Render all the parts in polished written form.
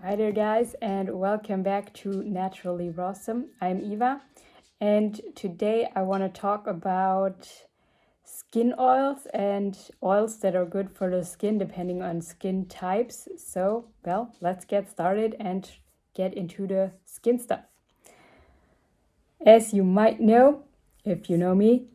Hi there guys, and welcome back to Naturally Rawsome. I'm Eva, and today I want to talk about skin oils and oils that are good for the skin depending on skin types. So, well, let's get started and get into the skin stuff. As you might know, if you know me,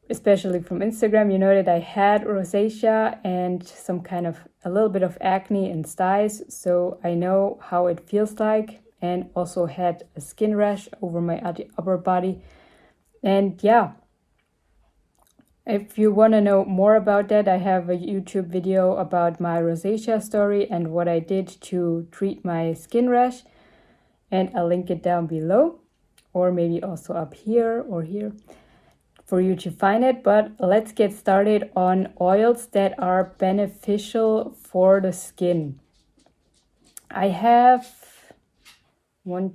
especially from Instagram, you know that I had rosacea and some kind of a little bit of acne and styes, so I know how it feels like, and also had a skin rash over my upper body. And yeah, if you want to know more about that, I have a YouTube video about my rosacea story and what I did to treat my skin rash, and I'll link it down below, or maybe also up here or here for you to find it. But let's get started on oils that are beneficial for the skin. I have 8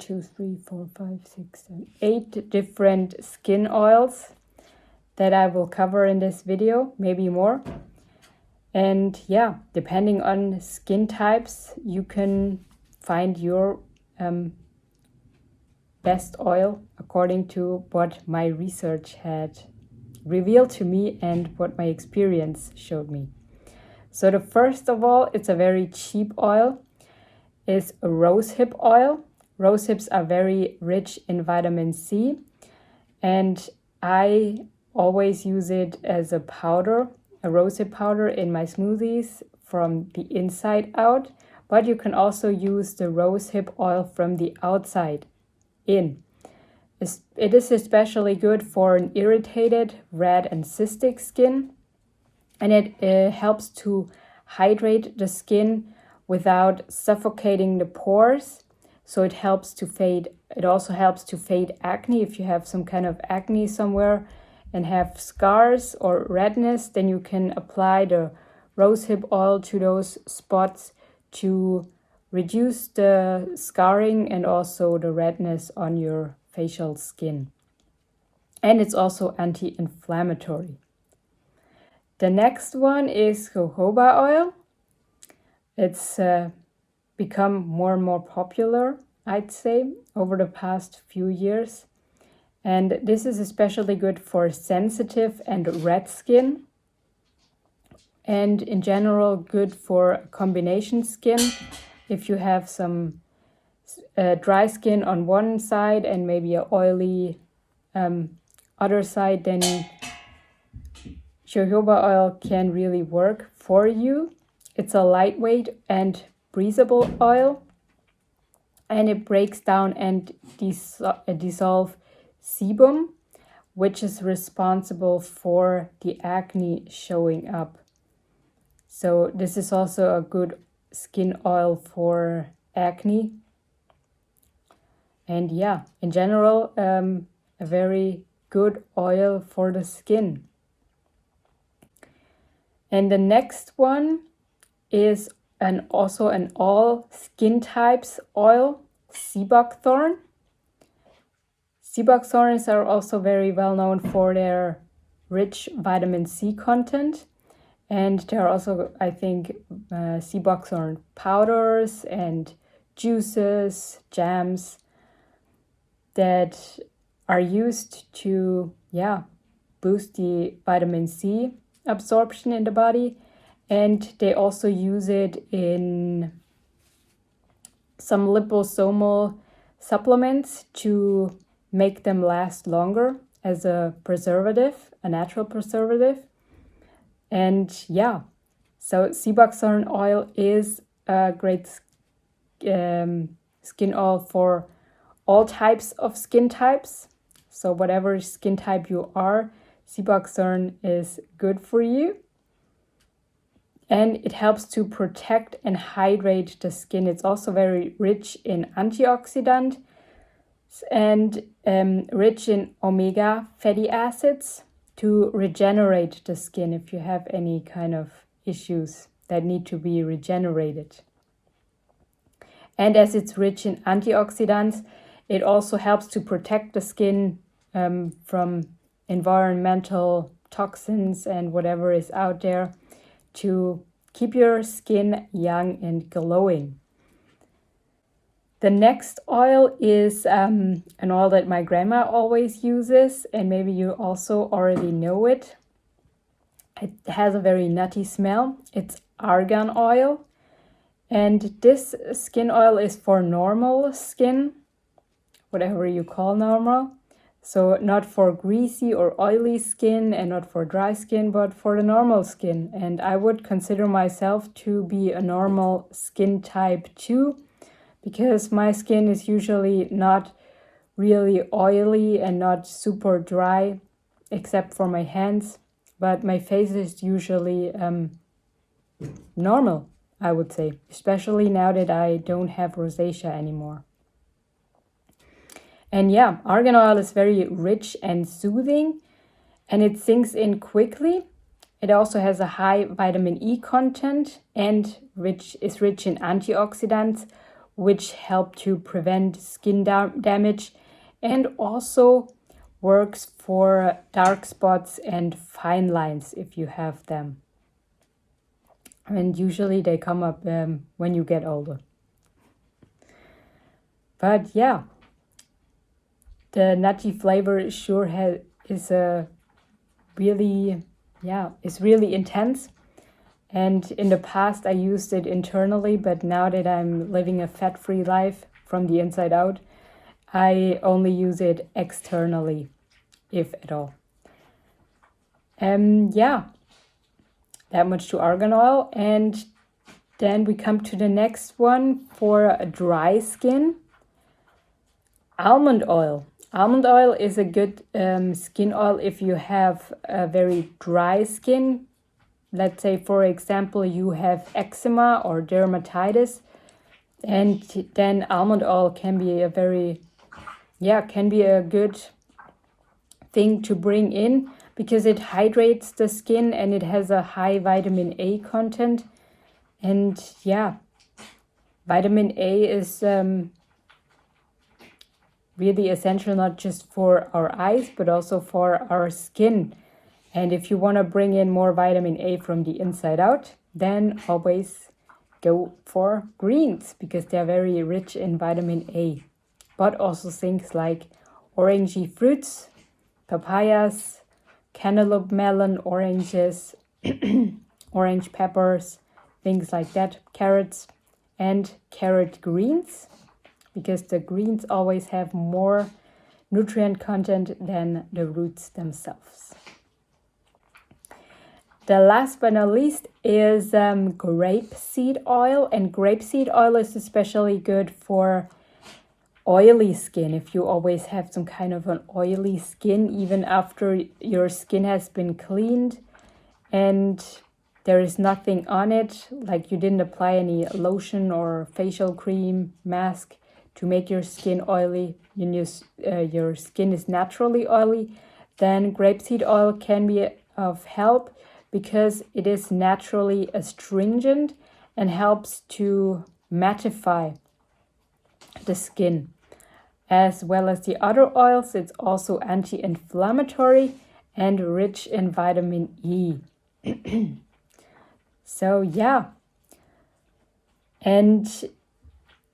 different skin oils that I will cover in this video, maybe more. And yeah, depending on skin types, you can find your best oil according to what my research had revealed to me and what my experience showed me. So the first of all, it's a very cheap oil, is rosehip oil. Rosehips are very rich in vitamin C, and I always use it as a powder, a rosehip powder in my smoothies from the inside out, but you can also use the rosehip oil from the outside in. It is especially good for an irritated, red, and cystic skin, and it helps to hydrate the skin without suffocating the pores. So it helps to fade. It also helps to fade acne. If you have some kind of acne somewhere and have scars or redness, then you can apply the rosehip oil to those spots to reduce the scarring and also the redness on your facial skin. And it's also anti-inflammatory. The next one is jojoba oil. It's become more and more popular, I'd say, over the past few years. And this is especially good for sensitive and red skin. And in general, good for combination skin. If you have some dry skin on one side and maybe an oily other side, then jojoba oil can really work for you. It's a lightweight and breathable oil, and it breaks down and dissolve sebum, which is responsible for the acne showing up. So this is also a good skin oil for acne. And yeah, in general, a very good oil for the skin. And the next one is also an all skin types oil, sea buckthorn. Sea buckthorns are also very well known for their rich vitamin C content. And there are also, I think, sea buckthorn powders and juices, jams that are used to, boost the vitamin C absorption in the body. And they also use it in some liposomal supplements to make them last longer as a preservative, a natural preservative. And so sea buckthorn oil is a great skin oil for all types of skin types. So whatever skin type you are, sea buckthorn is good for you. And it helps to protect and hydrate the skin. It's also very rich in antioxidants and rich in omega fatty acids to regenerate the skin if you have any kind of issues that need to be regenerated. And as it's rich in antioxidants, it also helps to protect the skin from environmental toxins and whatever is out there, to keep your skin young and glowing. The next oil is an oil that my grandma always uses, and maybe you also already know it. It has a very nutty smell. It's Argan Oil. And this skin oil is for normal skin, whatever you call normal. So not for greasy or oily skin and not for dry skin, but for the normal skin. And I would consider myself to be a normal skin type too, because my skin is usually not really oily and not super dry, except for my hands. But my face is usually normal, I would say, especially now that I don't have rosacea anymore. And yeah, argan oil is very rich and soothing, and it sinks in quickly. It also has a high vitamin E content and is rich in antioxidants, which help to prevent skin damage, and also works for dark spots and fine lines if you have them. And usually they come up when you get older. But yeah, the nutty flavor is really intense. And in the past I used it internally, but now that I'm living a fat-free life from the inside out, I only use it externally, if at all. That much to argan oil. And then we come to the next one for a dry skin. Almond oil. Almond oil is a good skin oil if you have a very dry skin. Let's say, for example, you have eczema or dermatitis, and then almond oil can be a good thing to bring in, because it hydrates the skin and it has a high vitamin A content. And yeah, vitamin A is really essential, not just for our eyes, but also for our skin. And if you want to bring in more vitamin A from the inside out, then always go for greens, because they are very rich in vitamin A. But also things like orangey fruits, papayas, cantaloupe melon, oranges, orange peppers, things like that, carrots, and carrot greens, because the greens always have more nutrient content than the roots themselves. The last but not least is grape seed oil, and grape seed oil is especially good for oily skin. If you always have some kind of an oily skin, even after your skin has been cleaned and there is nothing on it, like you didn't apply any lotion or facial cream, mask to make your skin oily, your skin is naturally oily, then grapeseed oil can be of help, because it is naturally astringent and helps to mattify the skin. As well as the other oils, it's also anti-inflammatory and rich in vitamin E. So yeah. And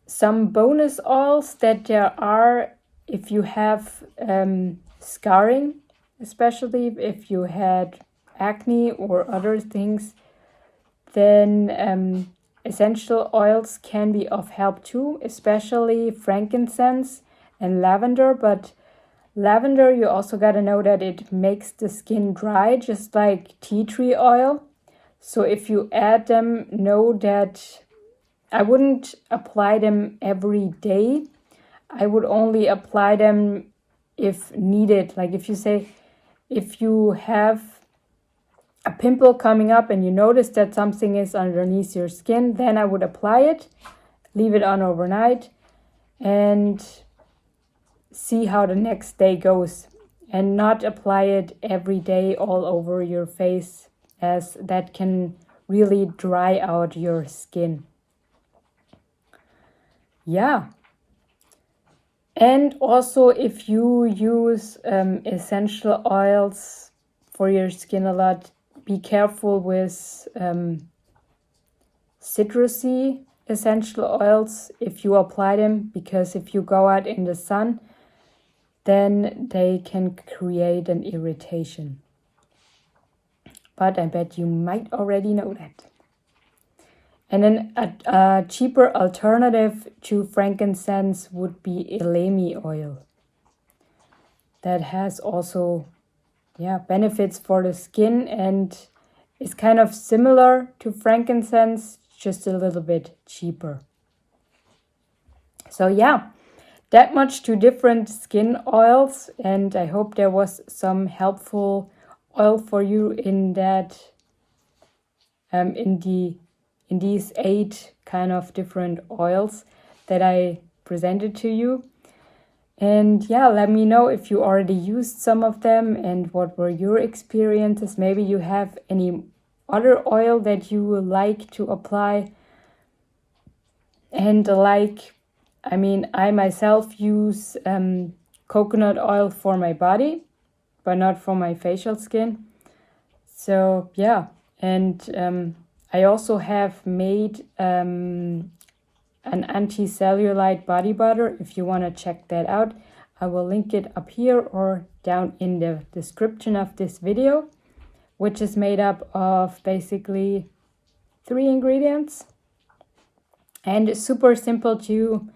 some bonus oils that there are, if you have scarring, especially if you had acne or other things, then essential oils can be of help too, especially frankincense and lavender. But lavender, you also got to know that it makes the skin dry, just like tea tree oil. So if you add them, know that I wouldn't apply them every day. I would only apply them if needed. Like if you have a pimple coming up and you notice that something is underneath your skin, then I would apply it, leave it on overnight, and see how the next day goes, and not apply it every day all over your face, as that can really dry out your skin. Yeah. And also, if you use essential oils for your skin a lot, be careful with citrusy essential oils if you apply them, because if you go out in the sun, then they can create an irritation. But I bet you might already know that. And then a cheaper alternative to frankincense would be elemi oil. That has also benefits for the skin and is kind of similar to frankincense, just a little bit cheaper. So that much to different skin oils, and I hope there was some helpful oil for you in that in these 8 kind of different oils that I presented to you. And let me know if you already used some of them and what were your experiences. Maybe you have any other oil that you would like to apply. And I myself use coconut oil for my body, but not for my facial skin. So and I also have made an anti-cellulite body butter. If you want to check that out, I will link it up here or down in the description of this video, which is made up of basically 3 ingredients and it's super simple to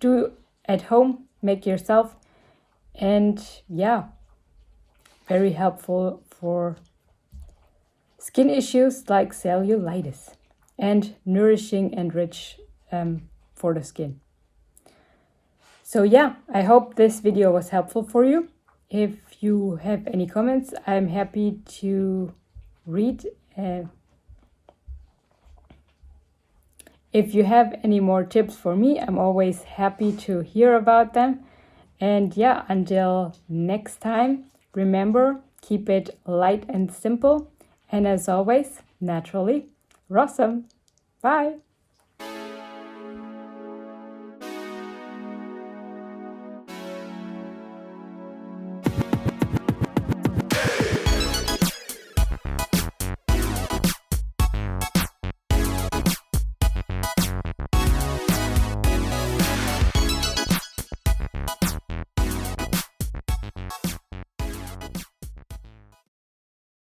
do at home, make yourself, and very helpful for skin issues like cellulitis, and nourishing and rich for the skin. So I hope this video was helpful for you. If you have any comments, I'm happy to read. If you have any more tips for me, I'm always happy to hear about them. And until next time, remember, keep it light and simple. And as always, naturally, Rawsome. Bye.